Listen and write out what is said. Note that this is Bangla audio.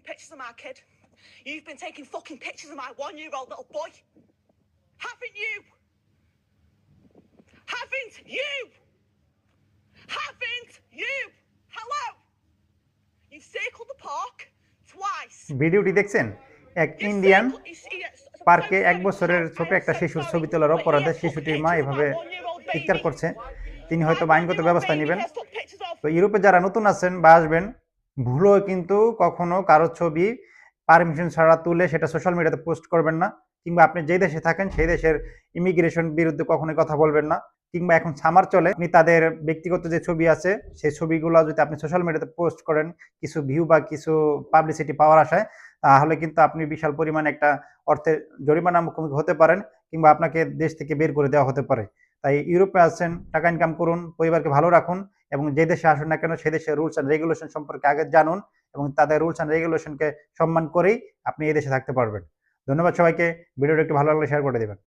Pictures of my kid. You've been taking fucking pictures of my 1-year-old little boy. Haven't you? Haven't you? Haven't you? Hello? You've circled the park twice. ভিডিওটি দেখছেন এক ইন্ডিয়ান পার্কে 1 বছরের ছোট একটা শিশুর ছবি তোলার অপরাধে শিশুটির মা এভাবে চিৎকার করছে। তিনি হয়তো আইনগত ব্যবস্থা নেবেন। তো ইউরোপে যারা নতুন আছেন বা আসবেন, ভুলও কিন্তু কখনো কারো ছবি পারমিশন ছাড়া তুলে সেটা সোশ্যাল মিডিয়াতে পোস্ট করবেন না, কিংবা আপনি যে দেশে থাকেন সেই দেশের ইমিগ্রেশন বিরুদ্ধে কখনোই কথা বলবেন না। কিংবা এখন সামার চলে, আপনি তাদের ব্যক্তিগত যে ছবি আছে সেই ছবিগুলো যদি আপনি সোশ্যাল মিডিয়াতে পোস্ট করেন কিছু ভিউ বা কিছু পাবলিসিটি পাওয়ার আশায়, তাহলে কিন্তু আপনি বিশাল পরিমাণে একটা অর্থের জরিমানার মুখোমুখি হতে পারেন, কিংবা আপনাকে দেশ থেকে বের করে দেওয়া হতে পারে। তাই ইউরোপে আছেন, টাকা ইনকাম করুন, পরিবারকে ভালো রাখুন, এবং যে দেশে আসুন না কেন সেই দেশের রুলস অ্যান্ড রেগুলেশন সম্পর্কে আগে জানুন, এবং তাদের রুলস অ্যান্ড রেগুলেশনকে সম্মান করেই আপনি এই দেশে থাকতে পারবেন। ধন্যবাদ সবাইকে। ভিডিওটা একটু ভালো লাগলে শেয়ার করে দেবেন।